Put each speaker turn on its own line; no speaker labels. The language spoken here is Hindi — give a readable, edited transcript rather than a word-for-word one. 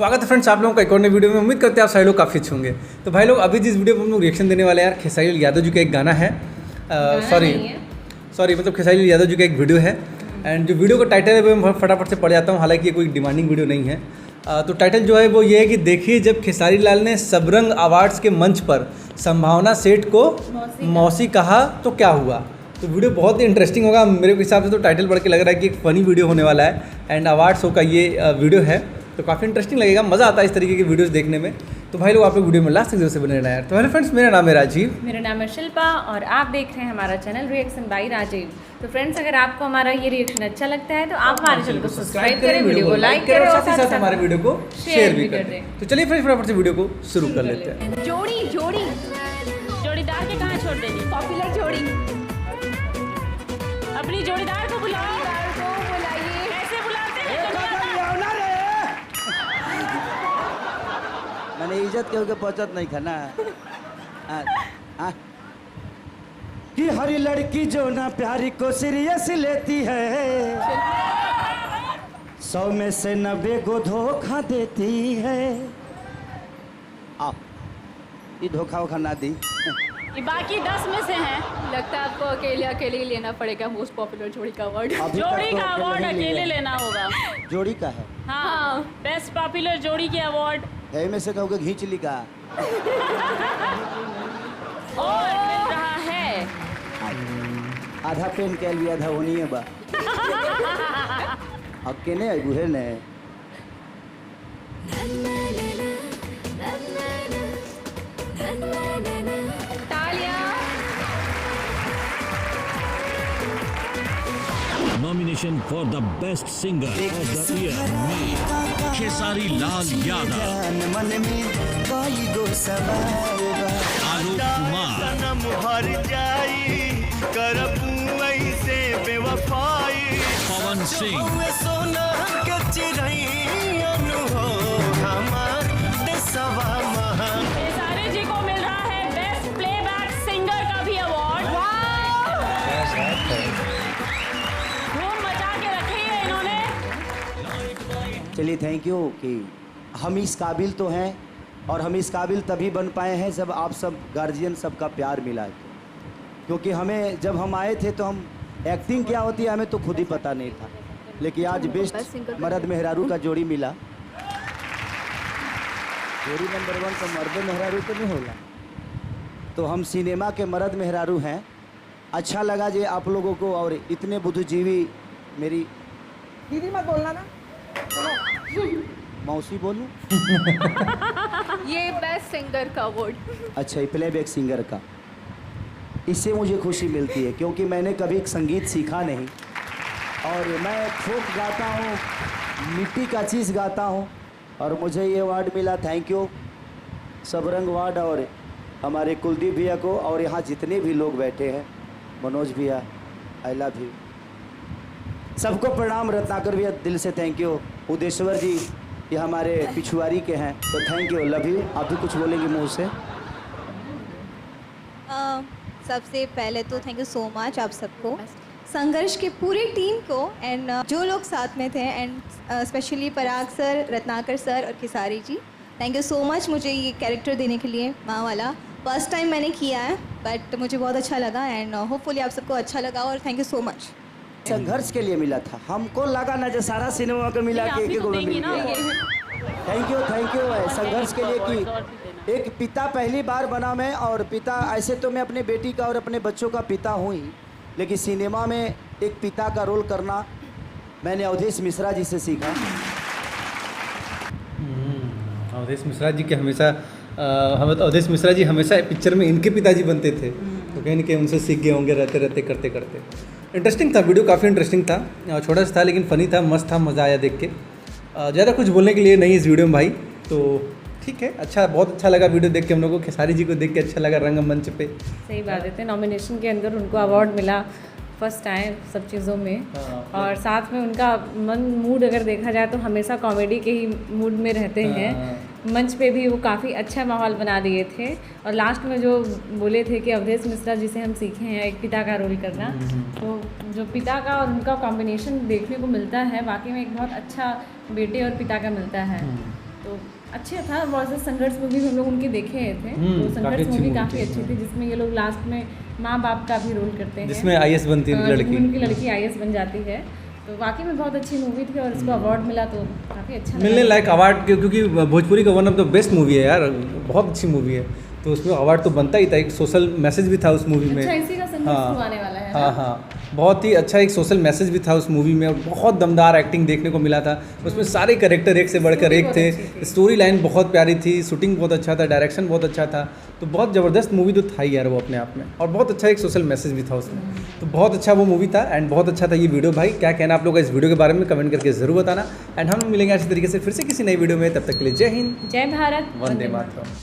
स्वागत है फ्रेंड्स आप लोगों का एक और नई वीडियो में। उम्मीद करते हैं आप सारे लोग काफ़ी अच्छे होंगे। तो भाई लोग अभी जिस वीडियो पर हम लोग रिएक्शन देने वाले हैं यार, खेसारी लाल यादव जी का एक गाना है, सॉरी मतलब खेसारी लाल यादव जी का एक वीडियो है। एंड जो वीडियो का टाइटल है वो मैं फटाफट से पढ़ जाता हूँ, हालांकि ये कोई डिमांडिंग वीडियो नहीं है। तो टाइटल जो है वो ये है कि देखिए जब खेसारी लाल ने सबरंग अवार्ड्स के मंच पर संभावना सेठ को मौसी कहा तो क्या हुआ। तो वीडियो बहुत ही इंटरेस्टिंग होगा मेरे हिसाब से। तो टाइटल पढ़ के लग रहा है कि एक फ़नी वीडियो होने वाला है एंड अवार्ड शो का ये वीडियो है, तो काफ़ी इंटरेस्टिंग लगेगा, मज़ा आता है इस तरीके की वीडियोस देखने में। तो भाई लोग आप लोग वीडियो में लास्ट तक जरूर से बने रहना यार। तो हेलो फ्रेंड्स, मेरा नाम है राजीव,
मेरा नाम है शिल्पा और आप देख रहे हैं हमारा चैनल रिएक्शन बाय राजीव। तो फ्रेंड्स अगर आपको हमारा ये रिएक्शन अच्छा लगता है तो आप हमारे चैनल को सब्सक्राइब करें, वीडियो को लाइक करें और साथ ही साथ हमारे वीडियो को शेयर भी कर दें।
तो चलिए फ्रेंड्स फटाफट से वीडियो को शुरू कर लेते हैं।
जोड़ीदार के कहाँ छोड़ देंगे, पॉपुलर जोड़ी। अपनी जोड़ीदार को बुलाओ, बुलाइए। कैसे बुलाते हैं?
मैंने इज्जत के पहुंचत नहीं था ना। कि हर लड़की जो ना प्यारी को सीरियस लेती है 100 में से 90 को धोखा देती है। आओ ये धोखा वोखा ना दी,
ये बाकी 10 में से हैं।
लगता है आपको अकेले ही लेना पड़ेगा मोस्ट पॉपुलर जोड़ी का अवार्ड।
जोड़ी का अवार्ड अकेले लेना होगा।
जोड़ी का है।
हाँ, बेस्ट पॉपुलर जोड़ी के अवार्ड
है में से कहोगे घींच ली का
और मिल रहा है।
आधा पेन के लिए आधा होनी है बा अब के ने बुहे ने
Nomination for the best singer of the year में खेसारी लाल यादव, आलोक कुमार, पवन सिंह,
खेसारी जी को मिल रहा है बेस्ट प्लेबैक सिंगर का भी अवार्ड। धूम मचा के रखी है इन्होंने।
चलिए थैंक यू कि हम इस काबिल तो हैं और हम इस काबिल तभी बन पाए हैं जब आप सब गार्जियन सबका प्यार मिला है। क्योंकि हमें जब हम आए थे तो हम एक्टिंग क्या होती है हमें तो खुद ही पता नहीं था, लेकिन आज बेस्ट मर्द मेहरारू का जोड़ी मिला। जोड़ी नंबर 1 तो मर्द मेहरारू तो नहीं होगा, तो हम सिनेमा के मर्द मेहरारू हैं। अच्छा लगा जे आप लोगों को, और इतने बुद्धिजीवी मेरी
दीदी मत बोलना ना,
मौसी बोलूं
ये बेस्ट सिंगर का अवार्ड।
अच्छा ये प्लेबैक सिंगर का, इससे मुझे खुशी मिलती है क्योंकि मैंने कभी संगीत सीखा नहीं और मैं फोक गाता हूँ, मिट्टी का चीज़ गाता हूँ और मुझे ये अवार्ड मिला। थैंक यू सबरंग अवार्ड और हमारे कुलदीप भैया को, और यहाँ जितने भी लोग बैठे हैं, मनोज भैया, आई लव यू, सबको प्रणाम। रत्नाकर भैया दिल से थैंक यू। उदेश्वर जी ये हमारे पिछुआरी के हैं, तो थैंक यू, लव यू। आप भी कुछ बोलेंगे मुँह से?
सबसे पहले तो थैंक यू सो मच आप सबको, संघर्ष के पूरी टीम को, एंड जो लोग साथ में थे, and specially Parag sir, Ratnakar sir और Khesari ji, thank you so much मुझे ये कैरेक्टर देने के लिए। माँ वाला फर्स्ट टाइम मैंने किया है बट मुझे बहुत अच्छा लगा एंड होपफुली आप सबको अच्छा लगा और थैंक यू सो मच।
संघर्ष के लिए मिला था, हमको लगा ना जो सारा सिनेमा को मिला के एक मिल गया। थैंक यू संघर्ष के लिए कि एक पिता पहली बार बना मैं, और पिता ऐसे तो मैं अपने बेटी का और अपने बच्चों का पिता हूँ ही, लेकिन सिनेमा में एक पिता का रोल करना मैंने अवधेश मिश्रा जी से सीखा।
अवधेश मिश्रा जी के हमेशा अवधेश मिश्रा जी हमेशा पिक्चर में इनके पिताजी बनते थे, तो कहीं ना कहीं उनसे सीख गए होंगे रहते रहते करते करते। इंटरेस्टिंग था वीडियो, काफ़ी इंटरेस्टिंग था, छोटा सा था लेकिन फ़नी था, मस्त था, मज़ा आया देख के। ज़्यादा कुछ बोलने के लिए नहीं इस वीडियो में भाई, तो ठीक है, अच्छा, बहुत अच्छा लगा वीडियो देख के हम लोग को। खेसारी जी को देख के अच्छा लगा रंगमंच पे।
सही बात है, नॉमिनेशन के अंदर उनको अवार्ड मिला, फर्स्ट आए सब चीज़ों में। और साथ में उनका मूड अगर देखा जाए तो हमेशा कॉमेडी के ही मूड में रहते हैं। मंच पे भी वो काफ़ी अच्छा माहौल बना दिए थे और लास्ट में जो बोले थे कि अवधेश मिश्रा जी से हम सीखे हैं एक पिता का रोल करना, तो जो पिता का और उनका कॉम्बिनेशन देखने को मिलता है वाकई में एक बहुत अच्छा बेटे और पिता का मिलता है। तो तो अच्छा था। वर्सेस संघर्ष मूवी हम लोग उनके देखे थे, तो
काफी
संघर्ष
अच्छी
मूवी
movie
काफ़ी
थी,
अच्छी थी, जिसमें ये लोग लास्ट में माँ बाप का भी रोल करते हैं,
जिसमें IAS बनती है उनकी लड़की।
उनकी लड़की IAS बन जाती है। तो वाकई में बहुत अच्छी मूवी थी और इसको अवार्ड मिला तो काफ़ी अच्छा लगा।
मिलने लायक अवार्ड क्योंकि भोजपुरी का one of the best movie है यार, बहुत अच्छी मूवी है, तो उसमें अवार्ड तो बनता ही था। एक सोशल मैसेज भी था उस मूवी में।
अच्छा, इसी का संघर्ष
हाँ।
2 आने वाला है।
हाँ हाँ, बहुत ही अच्छा एक सोशल मैसेज भी था उस मूवी में और बहुत दमदार एक्टिंग देखने को मिला था उसमें। सारे कैरेक्टर एक से बढ़कर एक थे, स्टोरी लाइन बहुत प्यारी थी, शूटिंग बहुत अच्छा था, डायरेक्शन बहुत अच्छा था, तो बहुत ज़बरदस्त मूवी तो था ही यार वो अपने आप में, और बहुत अच्छा एक सोशल मैसेज भी था उसमें। तो बहुत अच्छा वो मूवी था एंड बहुत अच्छा था ये वीडियो। भाई क्या कहना आप लोग का इस वीडियो के बारे में, कमेंट करके ज़रूर बताना। एंड हम मिलेंगे अच्छी तरीके से फिर से किसी नई वीडियो में, तब तक के लिए जय हिंद,
जय भारत,
वंदे मातरम।